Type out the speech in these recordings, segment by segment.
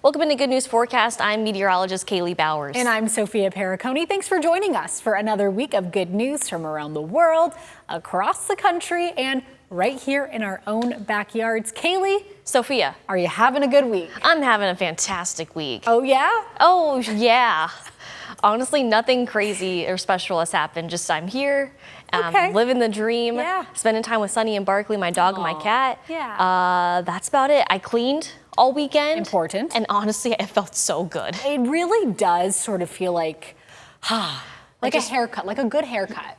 Welcome into Good News Forecast. I'm meteorologist Kaylee Bowers. And I'm Sophia Perricone. Thanks for joining us for another week of good news from around the world, across the country, and right here in our own backyards. Kaylee, Sophia, are you having a good week? I'm having a fantastic week. Oh, yeah? Oh, yeah. Honestly, nothing crazy or special has happened. Just I'm here, living the dream, spending time with Sunny and Barkley, my dog and my cat. Yeah. That's about it. I cleaned all weekend. Important. And honestly, it felt so good. It really does sort of feel like a haircut, like a good haircut.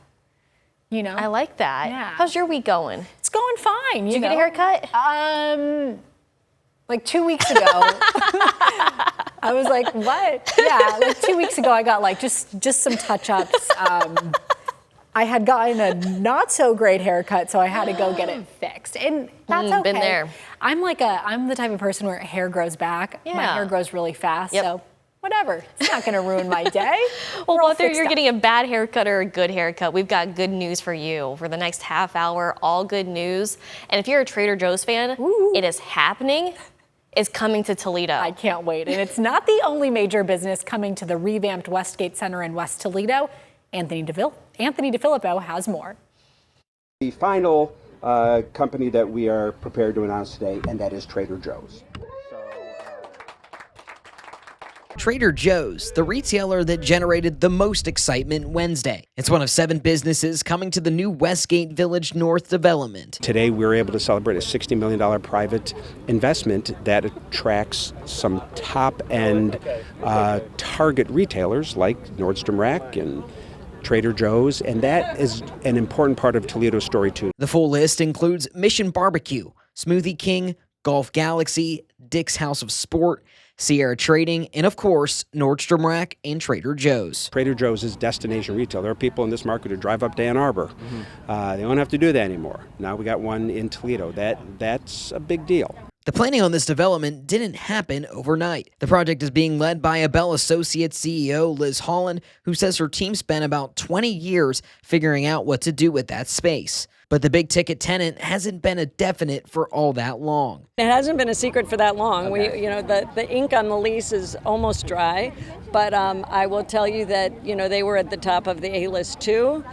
You know? I like that. Yeah. How's your week going? It's going fine. Did you get a haircut? Like 2 weeks ago. I was like, what? Yeah, like 2 weeks ago I got like just some touch-ups. I had gotten a not so great haircut, so I had to go get it fixed. And that's okay. Been there. I'm the type of person where hair grows back. Yeah. My hair grows really fast, so whatever. It's not gonna ruin my day. Well, whether you're getting a bad haircut or a good haircut, we've got good news for you. For the next half hour, all good news. And if you're a Trader Joe's fan, it is happening. Is coming to Toledo. I can't wait. And it's not the only major business coming to the revamped Westgate Center in West Toledo. Anthony DeFilippo has more. The final company that we are prepared to announce today, and that is Trader Joe's. Trader Joe's, the retailer that generated the most excitement Wednesday. It's one of 7 businesses coming to the new Westgate Village North development. Today we were able to celebrate a $60 million private investment that attracts some top-end target retailers like Nordstrom Rack and Trader Joe's, and that is an important part of Toledo's story too. The full list includes Mission Barbecue, Smoothie King, Golf Galaxy, Dick's House of Sport, Sierra Trading, and of course, Nordstrom Rack and Trader Joe's. Trader Joe's is destination retail. There are people in this market who drive up to Ann Arbor. They don't have to do that anymore. Now we got one in Toledo. That's a big deal. The planning on this development didn't happen overnight. The project is being led by Abell Associates CEO Liz Holland, who says her team spent about 20 years figuring out what to do with that space. But the big ticket tenant hasn't been a definite for all that long. It hasn't been a secret for that long. The ink on the lease is almost dry, but I will tell you that they were at the top of the A-list too.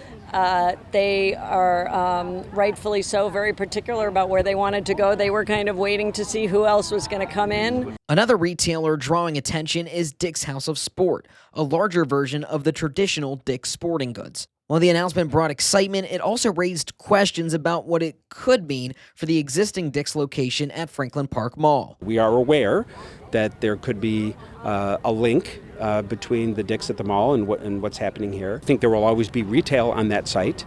They are rightfully so very particular about where they wanted to go. They were kind of waiting to see who else was going to come in. Another retailer drawing attention is Dick's House of Sport, a larger version of the traditional Dick's Sporting Goods. While the announcement brought excitement, it also raised questions about what it could mean for the existing Dick's location at Franklin Park Mall. We are aware that there could be a link between the Dick's at the mall and what's happening here. I think there will always be retail on that site,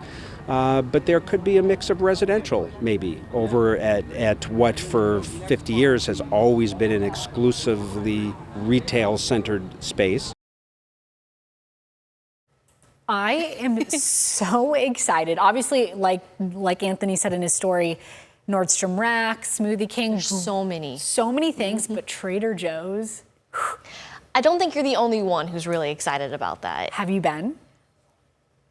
but there could be a mix of residential maybe over at what for 50 years has always been an exclusively retail-centered space. I am so excited. Obviously, like Anthony said in his story, Nordstrom Rack, Smoothie King. There's so many things, but Trader Joe's. I don't think you're the only one who's really excited about that. Have you been?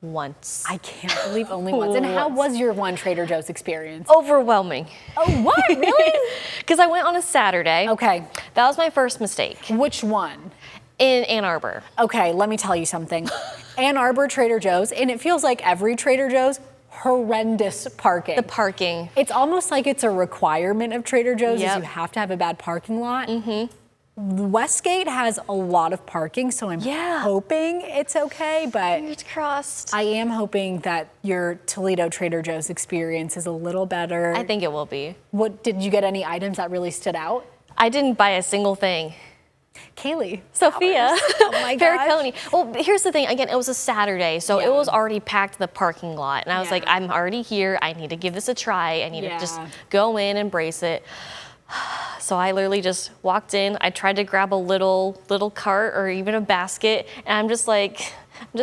Once. I can't believe only once. And how was your one Trader Joe's experience? Overwhelming. Oh, what? Really? Because I went on a Saturday. Okay. That was my first mistake. Which one? In Ann Arbor. Okay, let me tell you something. Ann Arbor Trader Joe's, and it feels like every Trader Joe's, horrendous parking. The parking. It's almost like it's a requirement of Trader Joe's is you have to have a bad parking lot. Westgate has a lot of parking, so I'm hoping it's okay, but Fingers crossed. I am hoping that your Toledo Trader Joe's experience is a little better. I think it will be. What did you get any items that really stood out? I didn't buy a single thing. Kaylee. Sophia. Oh my gosh. Well, here's the thing. Again, it was a Saturday, so it was already packed the parking lot. And I was like, I'm already here. I need to give this a try. I need to just go in, embrace it. So I literally just walked in. I tried to grab a little cart or even a basket, and I'm just like,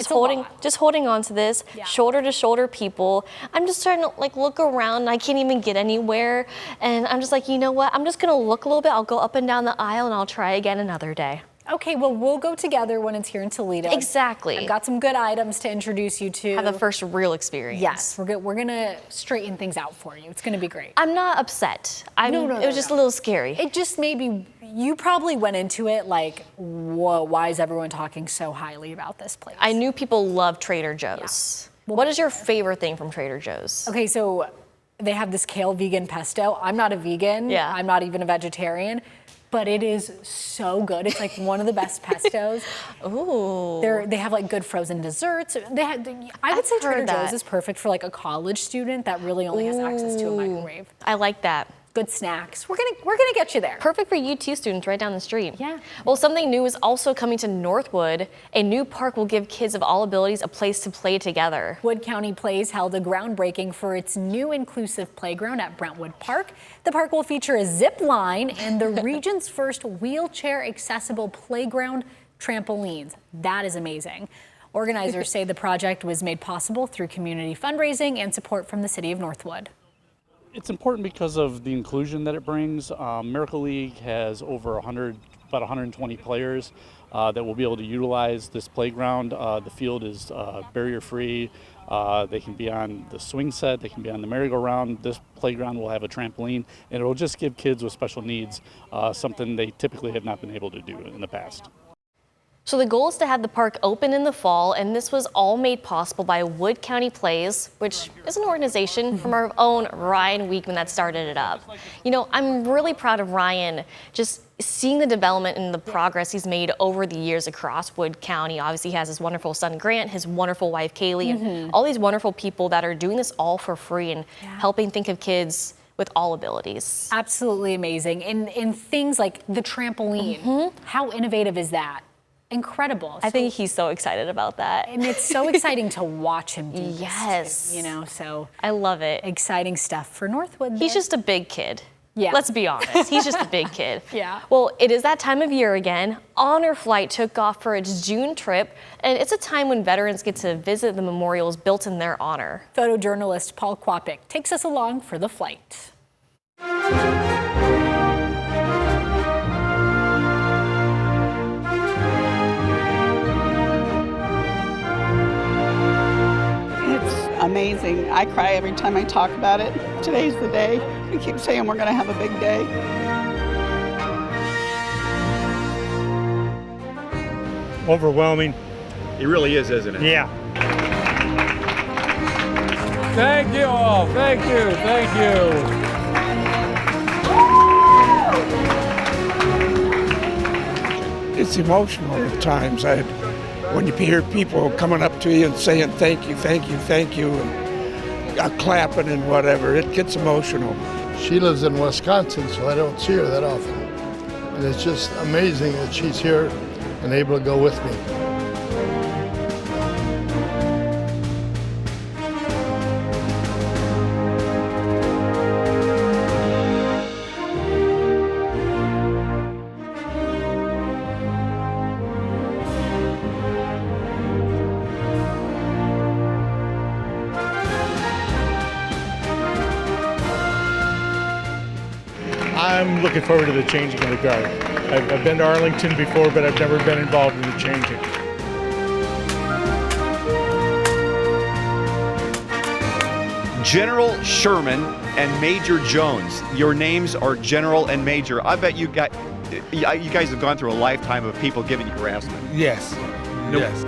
holding on to this, shoulder to shoulder people. I'm just starting to look around, and I can't even get anywhere. And I'm just like, you know what? I'm just gonna look a little bit. I'll go up and down the aisle, and I'll try again another day. Okay, well, we'll go together when it's here in Toledo. Exactly. I've got some good items to introduce you to. Have the first real experience. Yes, we're gonna straighten things out for you. It's gonna be great. I'm not upset. It was just a little scary. It just maybe you probably went into it like, whoa, why is everyone talking so highly about this place? I knew people love Trader Joe's. Yeah. What is your favorite thing from Trader Joe's? Okay, so they have this kale vegan pesto. I'm not a vegan. Yeah. I'm not even a vegetarian, but it is so good. It's like one of the best pestos. Ooh. They have like good frozen desserts. I would say Trader Joe's is perfect for like a college student that really only has access to a microwave. I like that. Good snacks. We're gonna get you there. Perfect for UT students right down the street. Yeah. Well, something new is also coming to Northwood. A new park will give kids of all abilities a place to play together. Wood County Plays held a groundbreaking for its new inclusive playground at Brentwood Park. The park will feature a zip line and the region's first wheelchair accessible playground trampolines. That is amazing. Organizers say the project was made possible through community fundraising and support from the city of Northwood. It's important because of the inclusion that it brings. Miracle League has over about 120 players that will be able to utilize this playground. The field is barrier-free. They can be on the swing set, they can be on the merry-go-round. This playground will have a trampoline, and it will just give kids with special needs something they typically have not been able to do in the past. So the goal is to have the park open in the fall, and this was all made possible by Wood County Plays, which is an organization from our own Ryan Weekman that started it up. You know, I'm really proud of Ryan, just seeing the development and the progress he's made over the years across Wood County. Obviously, he has his wonderful son Grant, his wonderful wife Kaylee, and all these wonderful people that are doing this all for free and helping think of kids with all abilities. Absolutely amazing. And things like the trampoline, how innovative is that? Incredible. I think he's so excited about that. And it's so exciting to watch him do Yes. this, you know, so I love it. exciting stuff for Northwood. He's just a big kid. Yeah. Let's be honest. He's just a big kid. Yeah. Well, it is that time of year again. Honor Flight took off for its June trip, and it's a time when veterans get to visit the memorials built in their honor. Photojournalist Paul Kwapik takes us along for the flight. Amazing. I cry every time I talk about it. Today's the day. We keep saying we're going to have a big day. Overwhelming. It really is, isn't it? Yeah. Thank you all. Thank you. Thank you. It's emotional at times. When you hear people coming up to you and saying thank you, thank you, thank you, and clapping and whatever, it gets emotional. She lives in Wisconsin, so I don't see her that often. And it's just amazing that she's here and able to go with me. I'm looking forward to the changing of the guard. I've been to Arlington before, but I've never been involved in the changing. General Sherman and Major Jones. Your names are General and Major. I bet you guys have gone through a lifetime of people giving you harassment. Yes. Yes.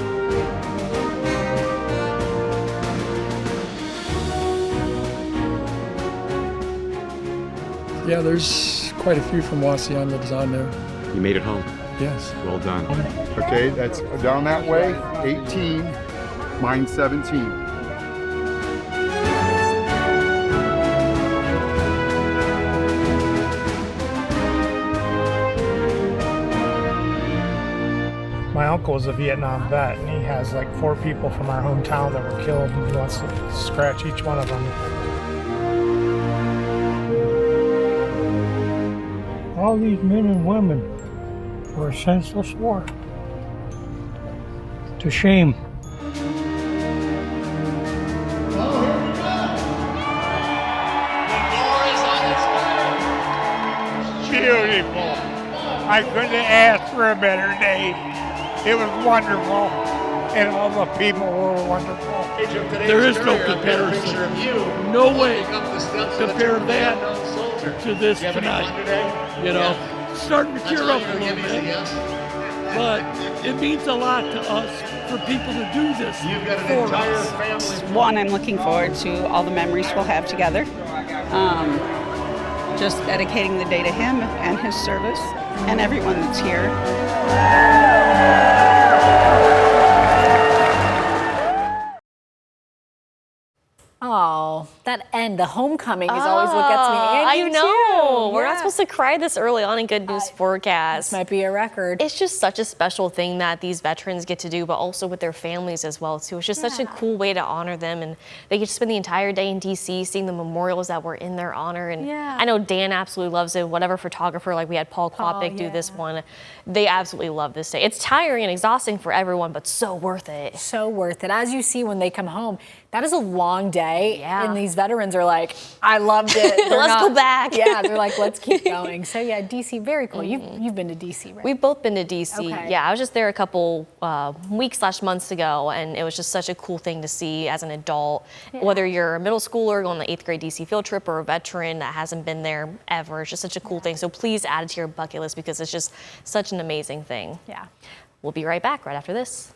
Yeah, there's quite a few from Wasion that's on there. You made it home. Yes. Well done. Okay, that's down that way, 18, mine 17. My uncle was a Vietnam vet, and he has like 4 people from our hometown that were killed, and he wants to scratch each one of them. All these men and women for a senseless war. To shame. Beautiful. I couldn't have asked for a better day. It was wonderful, and all the people were wonderful. There is no comparison. No way compare that to this tonight. You know, starting to cure up a little bit. But it means a lot to us for people to do this for us. One, I'm looking forward to all the memories we'll have together. Just dedicating the day to him and his service and everyone that's here. Oh, that end, the homecoming is always what gets me. And I you know. too. We're Yeah. not supposed to cry this early on in Good News Forecast. This might be a record. It's just such a special thing that these veterans get to do, but also with their families as well, too. It's just such a cool way to honor them, and they get to spend the entire day in D.C. seeing the memorials that were in their honor. And I know Dan absolutely loves it. Whatever photographer, like we had Paul Klopik do this one, they absolutely love this day. It's tiring and exhausting for everyone, but so worth it. So worth it. As you see when they come home, that is a long day, and these veterans are like, I loved it. Let's go back. Yeah, they're like, let's keep going. So yeah, DC, very cool. You've been to DC, right? We've both been to DC. Okay. Yeah, I was just there a couple weeks/months ago, and it was just such a cool thing to see as an adult. Whether you're a middle schooler going on the 8th grade DC field trip or a veteran that hasn't been there ever, it's just such a cool thing. So please add it to your bucket list because it's just such an amazing thing. Yeah. We'll be right back right after this.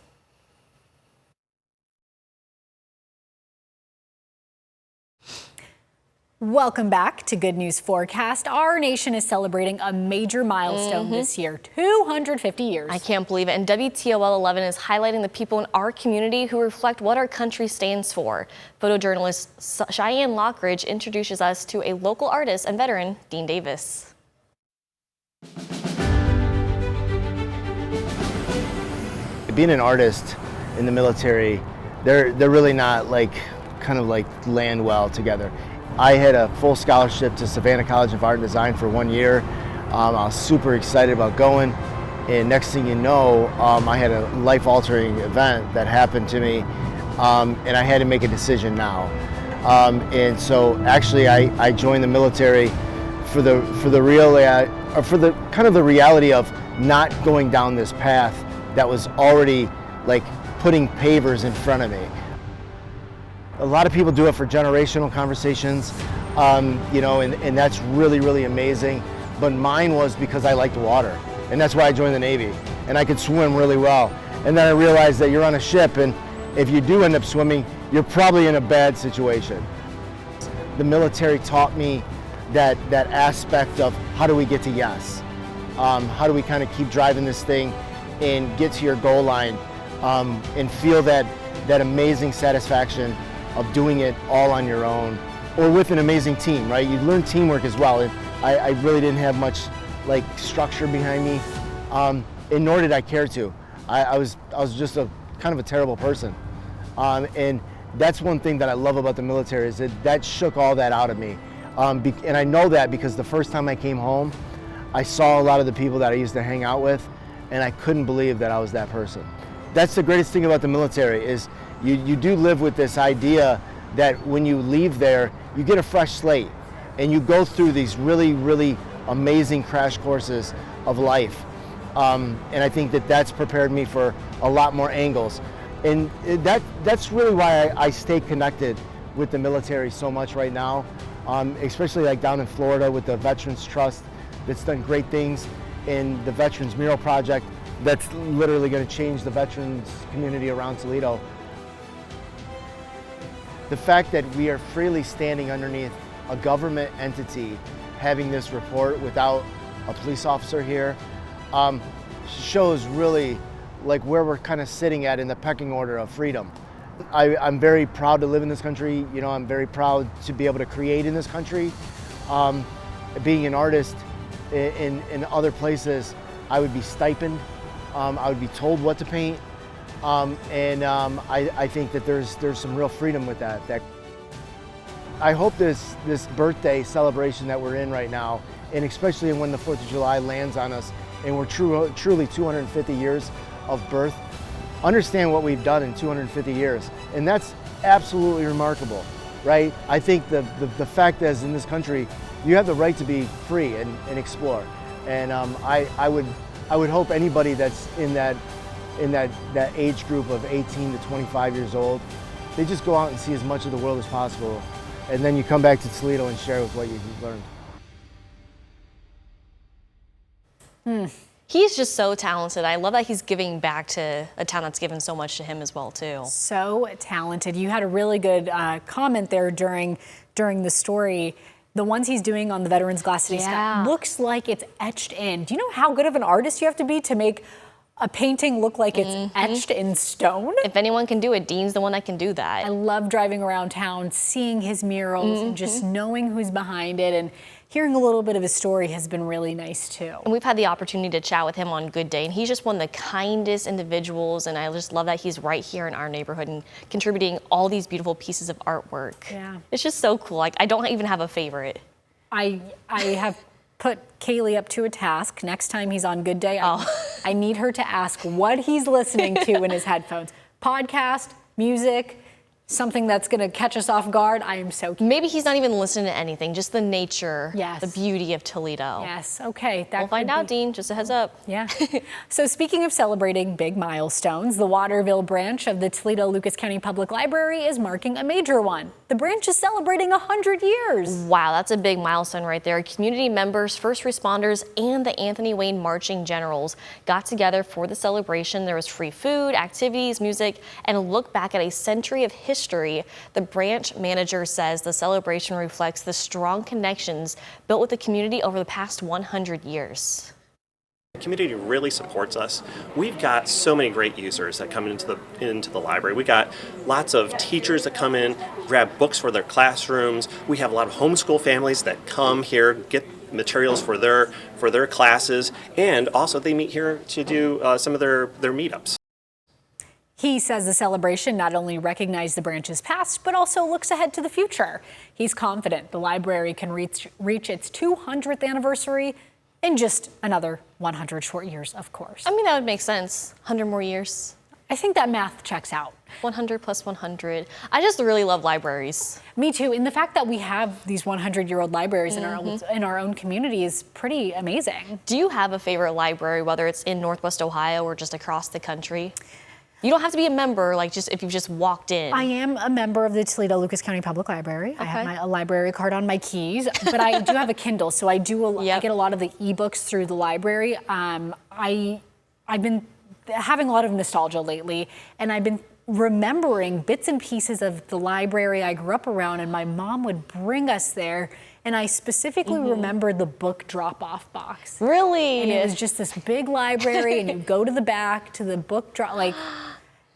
Welcome back to Good News Forecast. Our nation is celebrating a major milestone this year, 250 years. I can't believe it. And WTOL 11 is highlighting the people in our community who reflect what our country stands for. Photojournalist Cheyenne Lockridge introduces us to a local artist and veteran, Dean Davis. Being an artist in the military, they're really not kind of land well together. I had a full scholarship to Savannah College of Art and Design for 1 year. I was super excited about going, and next thing you know, I had a life-altering event that happened to me, and I had to make a decision now. And so actually I joined the military for the reality of not going down this path that was already putting pavers in front of me. A lot of people do it for generational conversations, and that's really, really amazing. But mine was because I liked water, and that's why I joined the Navy, and I could swim really well. And then I realized that you're on a ship, and if you do end up swimming, you're probably in a bad situation. The military taught me that aspect of how do we get to yes? How do we kind of keep driving this thing and get to your goal line and feel that amazing satisfaction of doing it all on your own or with an amazing team, right? You learn teamwork as well. And I really didn't have much structure behind me, and nor did I care to. I was just a kind of a terrible person. And that's one thing that I love about the military is that shook all that out of me. And I know that because the first time I came home, I saw a lot of the people that I used to hang out with, and I couldn't believe that I was that person. That's the greatest thing about the military is you do live with this idea that when you leave there, you get a fresh slate and you go through these really, really amazing crash courses of life. And I think that's prepared me for a lot more angles. And that's really why I stay connected with the military so much right now, especially down in Florida with the Veterans Trust that's done great things, in the Veterans Mural Project that's literally going to change the veterans community around Toledo. The fact that we are freely standing underneath a government entity having this report without a police officer here shows really where we're kind of sitting at in the pecking order of freedom. I'm very proud to live in this country. I'm very proud to be able to create in this country. Being an artist in other places, I would be stipend. I would be told what to paint. I think that there's some real freedom with that. I hope this birthday celebration that we're in right now, and especially when the 4th of July lands on us, and we're truly 250 years of birth, understand what we've done in 250 years. And that's absolutely remarkable, right? I think the fact is in this country, you have the right to be free and explore. And I would hope anybody that's in that age group of 18 to 25 years old, they just go out and see as much of the world as possible. And then you come back to Toledo and share with what you've learned. He's just so talented. I love that he's giving back to a town that's given so much to him as well, too. So talented. You had a really good comment there during the story. The ones he's doing on the Veterans Glass City Sky looks like it's etched in. Do you know how good of an artist you have to be to make a painting look like it's etched in stone? If anyone can do it, Dean's the one that can do that. I love driving around town, seeing his murals and just knowing who's behind it, and hearing a little bit of his story has been really nice too. And we've had the opportunity to chat with him on Good Day, and he's just one of the kindest individuals, and I just love that he's right here in our neighborhood and contributing all these beautiful pieces of artwork. Yeah. It's just so cool. Like, I don't even have a favorite. I have put Kaylee up to a task. Next time he's on Good Day, I need her to ask what he's listening to in his headphones. Podcast, music, something that's going to catch us off guard. I am so curious. Maybe he's not even listening to anything, just the nature, Yes. the beauty of Toledo. Yes, okay. We'll find out, Dean, just a heads up. Yeah. So speaking of celebrating big milestones, the Waterville branch of the Toledo Lucas County Public Library is marking a major one. The branch is celebrating 100 years. Wow, that's a big milestone right there. Community members, first responders, and the Anthony Wayne Marching Generals got together for the celebration. There was free food, activities, music, and a look back at a century of history. The branch manager says the celebration reflects the strong connections built with the community over the past 100 years. The community really supports us. We've got so many great users that come into the library. We got lots of teachers that come in, grab books for their classrooms. We have a lot of homeschool families that come here, get materials for their classes, and also they meet here to do some of their meetups. He says the celebration not only recognizes the branch's past, but also looks ahead to the future. He's confident the library can reach its 200th anniversary in just another 100 short years, of course. I mean, that would make sense. 100 more years. I think that math checks out. 100 plus 100. I just really love libraries. Me too. And the fact that we have these 100-year-old libraries in our own community is pretty amazing. Do you have a favorite library, whether it's in Northwest Ohio or just across the country? You don't have to be a member, like just if you've just walked in. I am a member of the Toledo Lucas County Public Library. Okay. I have a library card on my keys, but I do have a Kindle, so I do. I get a lot of the ebooks through the library. I've been having a lot of nostalgia lately, and I've been remembering bits and pieces of the library I grew up around, and my mom would bring us there. And I specifically remember the book drop-off box. Really? And it was just this big library, and you go to the back to the book drop. Like,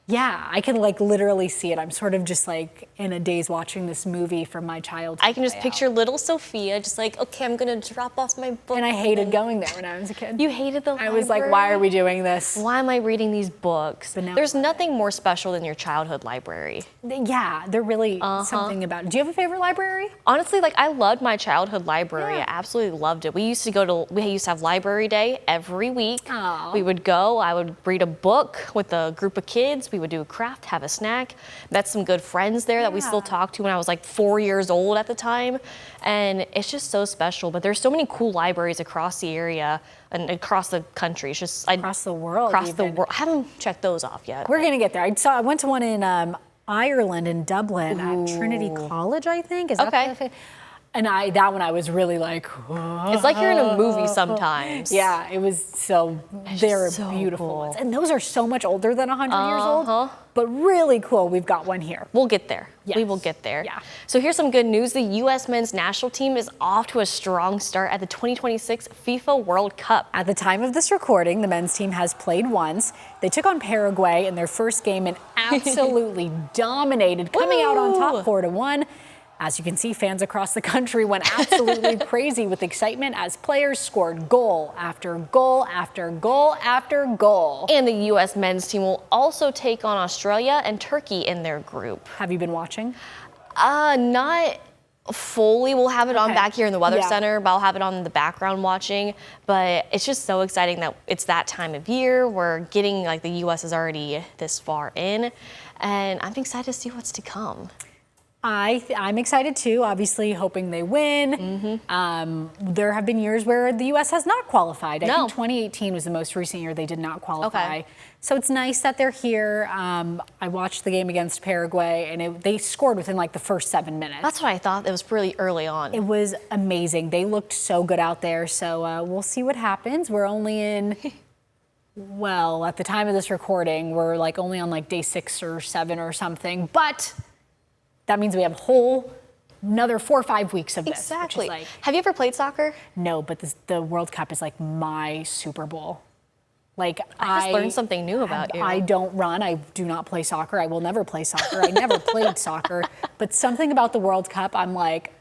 yeah, I can like literally see it. I'm sort of just like in a daze watching this movie from my childhood. I can just picture little Sophia, just like, okay, I'm gonna drop off my book. And I hated going there when I was a kid. You hated the library? I was like, why are we doing this? Why am I reading these books? There's nothing more special than your childhood library. Yeah, they're really something about it. Do you have a favorite library? Honestly, like I loved my childhood library. I absolutely loved it. We used to have library day every week. Aww. We would go, I would read a book with a group of kids. We would do a craft, have a snack. Met some good friends there that we still talk to when I was like 4 years old at the time. And it's just so special. But there's so many cool libraries across the area and across the country. It's just across the world. Across the world. I haven't checked those off yet. We're gonna get there. I went to one in Ireland, in Dublin, at Trinity College, I think. Is that and that one I was really like, whoa. It's like you're in a movie sometimes. Yeah, it was they're so beautiful ones. And those are so much older than 100 years old, but really cool. We've got one here. We'll get there. Yes. We will get there. Yeah. So here's some good news. The U.S. men's national team is off to a strong start at the 2026 FIFA World Cup. At the time of this recording, the men's team has played once. They took on Paraguay in their first game and absolutely dominated, coming out on top 4-1. As you can see, fans across the country went absolutely crazy with excitement as players scored goal after goal after goal after goal. And the U.S. men's team will also take on Australia and Turkey in their group. Have you been watching? Not fully. We'll have it on back here in the Weather Center, but I'll have it on in the background watching. But it's just so exciting that it's that time of year. We're getting, like, the U.S. is already this far in, and I'm excited to see what's to come. I'm excited too, obviously hoping they win. There have been years where the U.S. has not qualified. I think 2018 was the most recent year they did not qualify. Okay. So it's nice that they're here. I watched the game against Paraguay, and they scored within like the first 7 minutes. That's what I thought. It was really early on. It was amazing. They looked so good out there. So we'll see what happens. We're only in... Well, at the time of this recording, we're like only on like day 6 or 7 or something, but that means we have another 4 or 5 weeks of this. Exactly. Which is like, have you ever played soccer? No, but the World Cup is like my Super Bowl. Like I just learned something new about you. I don't run. I do not play soccer. I will never play soccer. I never played soccer. But something about the World Cup, I'm like,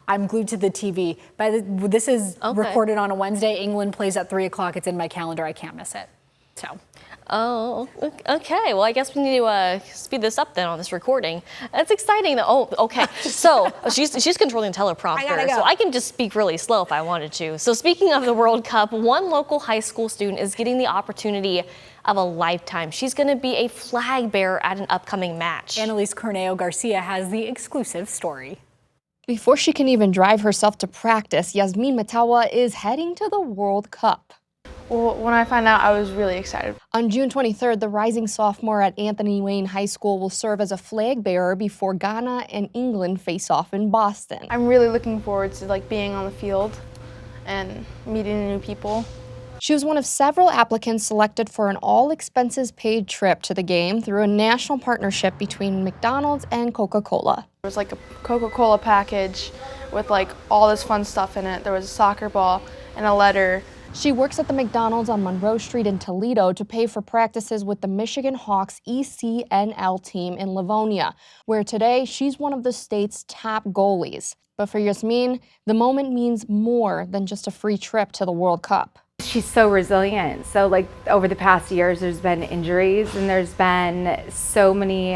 I'm glued to the TV. This is recorded on a Wednesday. England plays at 3 o'clock. It's in my calendar. I can't miss it. So. Oh, okay. Well, I guess we need to speed this up then on this recording. That's exciting. Oh, okay. So she's controlling the teleprompter, I gotta go. so I can just speak really slow if I wanted to. So speaking of the World Cup, one local high school student is getting the opportunity of a lifetime. She's going to be a flag bearer at an upcoming match. Annalise Corneo Garcia has the exclusive story. Before she can even drive herself to practice, Yasmin Matawa is heading to the World Cup. Well, when I found out, I was really excited. On June 23rd, the rising sophomore at Anthony Wayne High School will serve as a flag bearer before Ghana and England face off in Boston. I'm really looking forward to being on the field and meeting new people. She was one of several applicants selected for an all-expenses-paid trip to the game through a national partnership between McDonald's and Coca-Cola. It was like a Coca-Cola package with all this fun stuff in it. There was a soccer ball and a letter. She works at the McDonald's on Monroe Street in Toledo to pay for practices with the Michigan Hawks ECNL team in Livonia, where today she's one of the state's top goalies. But for Yasmin, the moment means more than just a free trip to the World Cup. She's so resilient. So over the past years, there's been injuries and there's been so many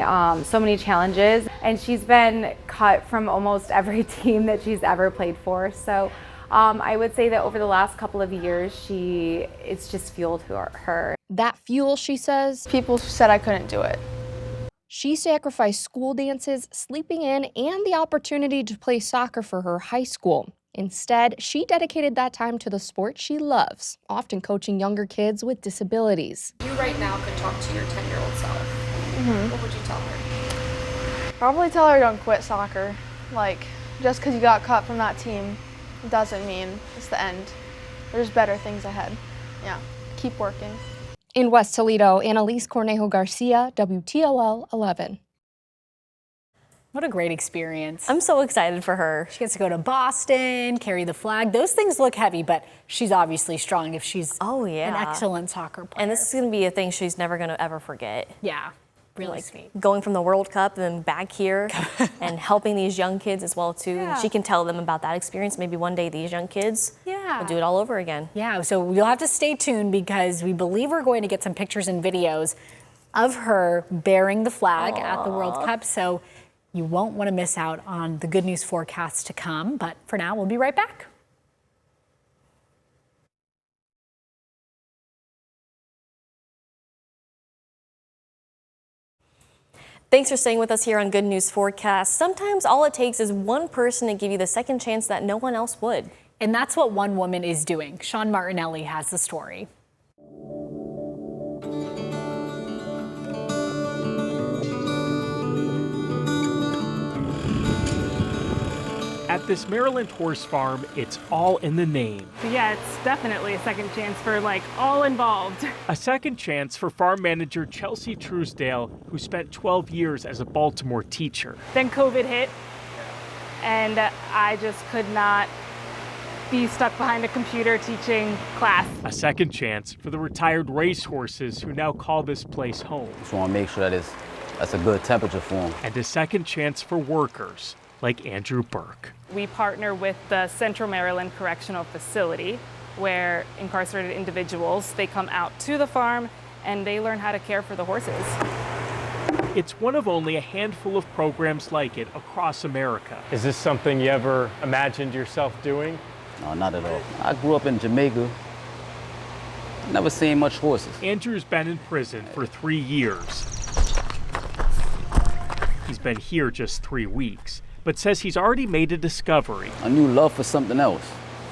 challenges. And she's been cut from almost every team that she's ever played for. So I would say that over the last couple of years, it's just fueled her. That fuel, she says, people said I couldn't do it. She sacrificed school dances, sleeping in, and the opportunity to play soccer for her high school. Instead, she dedicated that time to the sport she loves, often coaching younger kids with disabilities. You right now could talk to your 10-year-old self. What would you tell her? Probably tell her don't quit soccer. Just because you got cut from that team doesn't mean it's the end. There's better things ahead. Yeah, keep working. In West Toledo, Annalise Cornejo Garcia, WTOL 11. What a great experience. I'm so excited for her. She gets to go to Boston, carry the flag. Those things look heavy, but she's obviously strong if she's an excellent soccer player. And this is going to be a thing she's never going to ever forget. Yeah, really sweet. Going from the World Cup and then back here and helping these young kids as well, too. Yeah. She can tell them about that experience. Maybe one day these young kids will do it all over again. Yeah, so you'll have to stay tuned because we believe we're going to get some pictures and videos of her bearing the flag at the World Cup. So you won't want to miss out on the good news forecast to come. But for now, we'll be right back. Thanks for staying with us here on Good News Forecast. Sometimes all it takes is one person to give you the second chance that no one else would. And that's what one woman is doing. Sean Martinelli has the story. At this Maryland horse farm, it's all in the name. Yeah, it's definitely a second chance for all involved. A second chance for farm manager Chelsea Truesdale, who spent 12 years as a Baltimore teacher. Then COVID hit, and I just could not be stuck behind a computer teaching class. A second chance for the retired racehorses who now call this place home. Just want to make sure that that's a good temperature for them. And a second chance for workers like Andrew Burke. We partner with the Central Maryland Correctional Facility, where incarcerated individuals, they come out to the farm and they learn how to care for the horses. It's one of only a handful of programs like it across America. Is this something you ever imagined yourself doing? No, not at all. I grew up in Jamaica. Never seen much horses. Andrew's been in prison for 3 years. He's been here just 3 weeks, but says he's already made a discovery. A new love for something else,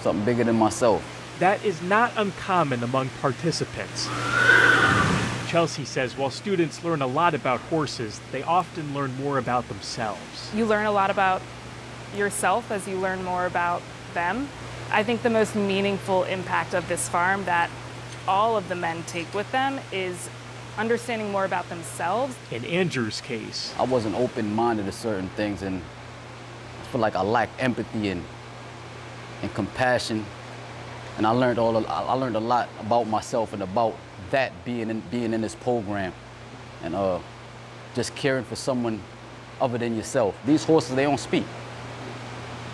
something bigger than myself. That is not uncommon among participants. Chelsea says while students learn a lot about horses, they often learn more about themselves. You learn a lot about yourself as you learn more about them. I think the most meaningful impact of this farm that all of the men take with them is understanding more about themselves. In Andrew's case, I wasn't open-minded to certain things, and I feel like I lacked empathy and compassion. And I learned a lot about myself and about that being in this program, and just caring for someone other than yourself. These horses, they don't speak.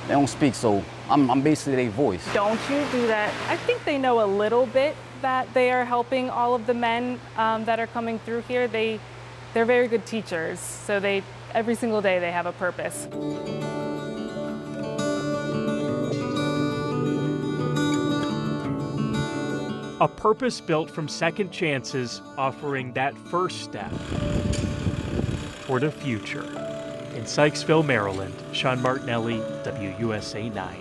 They don't speak, so I'm basically their voice. Don't you do that? I think they know a little bit that they are helping all of the men that are coming through here. They're very good teachers, so every single day they have a purpose. a purpose built from second chances, offering that first step toward a future. In Sykesville, Maryland, Sean Martinelli, WUSA 9.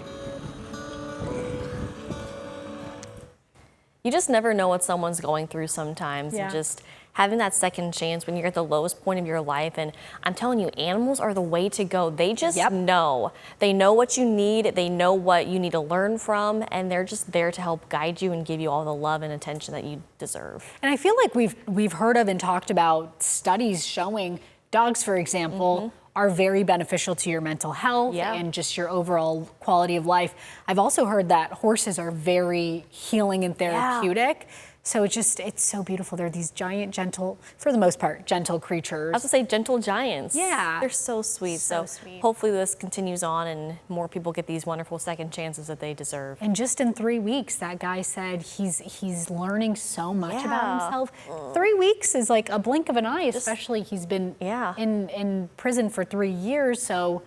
You just never know what someone's going through sometimes. Yeah. And just having that second chance when you're at the lowest point of your life. And I'm telling you, animals are the way to go. They just know. They know what you need. They know what you need to learn from. And they're just there to help guide you and give you all the love and attention that you deserve. And I feel like we've heard of and talked about studies showing dogs, for example, are very beneficial to your mental health and just your overall quality of life. I've also heard that horses are very healing and therapeutic. So it's so beautiful. They're these giant, gentle, for the most part, gentle creatures. I was gonna say gentle giants. Yeah. They're so sweet. So sweet. Hopefully this continues on and more people get these wonderful second chances that they deserve. And just in 3 weeks, that guy said he's learning so much about himself. 3 weeks is like a blink of an eye, especially he's been in prison for 3 years. So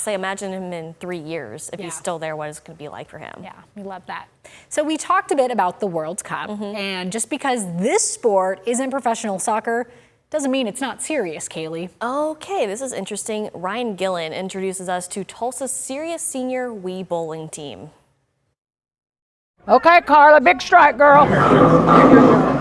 imagine him in 3 years. If he's still there, what is it going to be like for him? Yeah, we love that. So we talked a bit about the World Cup, and just because this sport isn't professional soccer doesn't mean it's not serious, Kaylee. Okay, this is interesting. Ryan Gillen introduces us to Tulsa's Serious Senior Wii Bowling Team. Okay, Carla, big strike, girl.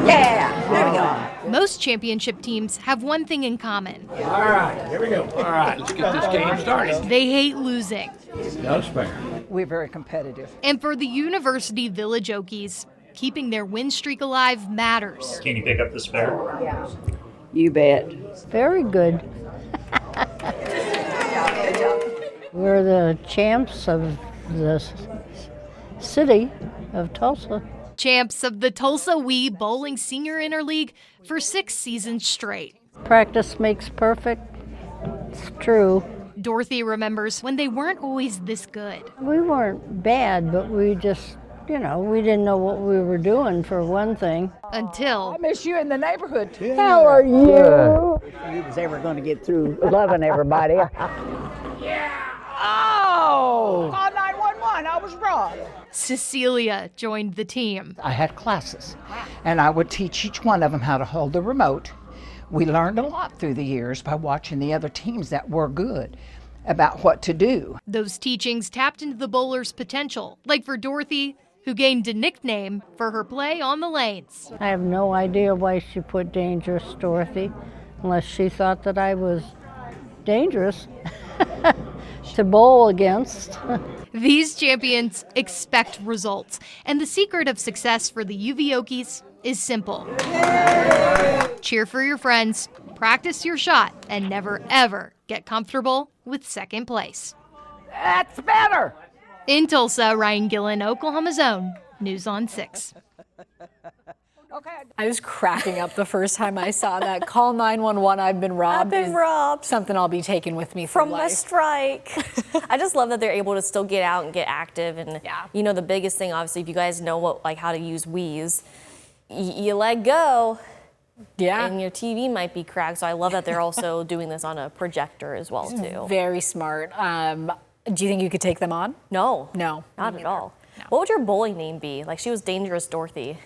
Yeah, there we go. Most championship teams have one thing in common. All right, here we go. All right, let's get this game started. They hate losing. That's fair. We're very competitive. And for the University Village Okies, keeping their win streak alive matters. Can you pick up the spare? Yeah. You bet. Very good. We're the champs of the city of Tulsa. Champs of the Tulsa Wii Bowling Senior Interleague for 6 seasons straight. Practice makes perfect. It's true. Dorothy remembers when they weren't always this good. We weren't bad, but we just, we didn't know what we were doing, for one thing. Until... I miss you in the neighborhood, too. How are you? If you was ever going to get through loving everybody. Oh! Call 911, I was wrong. Cecilia joined the team. I had classes, and I would teach each one of them how to hold the remote. We learned a lot through the years by watching the other teams that were good about what to do. Those teachings tapped into the bowler's potential, like for Dorothy, who gained a nickname for her play on the lanes. I have no idea why she put Dangerous Dorothy, unless she thought that I was dangerous to bowl against. These champions expect results, and the secret of success for the UV Okies is simple. Cheer for your friends, practice your shot, and never ever get comfortable with second place. That's better! In Tulsa, Ryan Gillen, Oklahoma's Own, News on 6. I was cracking up the first time I saw that. Call 911, I've been robbed. I've been robbed. Something I'll be taking with me for From life. the strike. I just love that they're able to still get out and get active. And the biggest thing, obviously, if you guys know how to use Wii's, you let go. Yeah. And your TV might be cracked. So I love that they're also doing this on a projector as well, too. Very smart. Do you think you could take them on? No. No. Not at all. No. What would your bowling name be? Like, she was Dangerous Dorothy.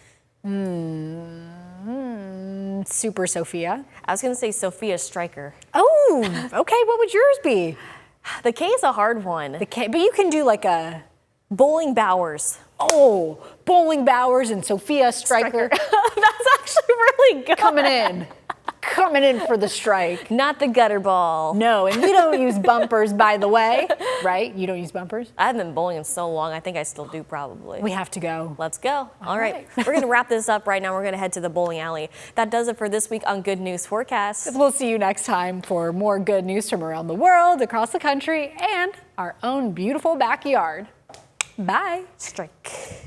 Super Sophia. I was gonna say Sophia Striker. Oh, okay. What would yours be? The K is a hard one. The K, but you can do like a Bowling Bowers. Oh, Bowling Bowers and Sophia Striker. That's actually really good. Coming in for the strike. Not the gutter ball. No, and we don't use bumpers, by the way, right? You don't use bumpers? I haven't been bowling in so long. I think I still do probably. We have to go. Let's go. All right. We're going to wrap this up right now. We're going to head to the bowling alley. That does it for this week on Good News Forecast. We'll see you next time for more good news from around the world, across the country, and our own beautiful backyard. Bye. Strike.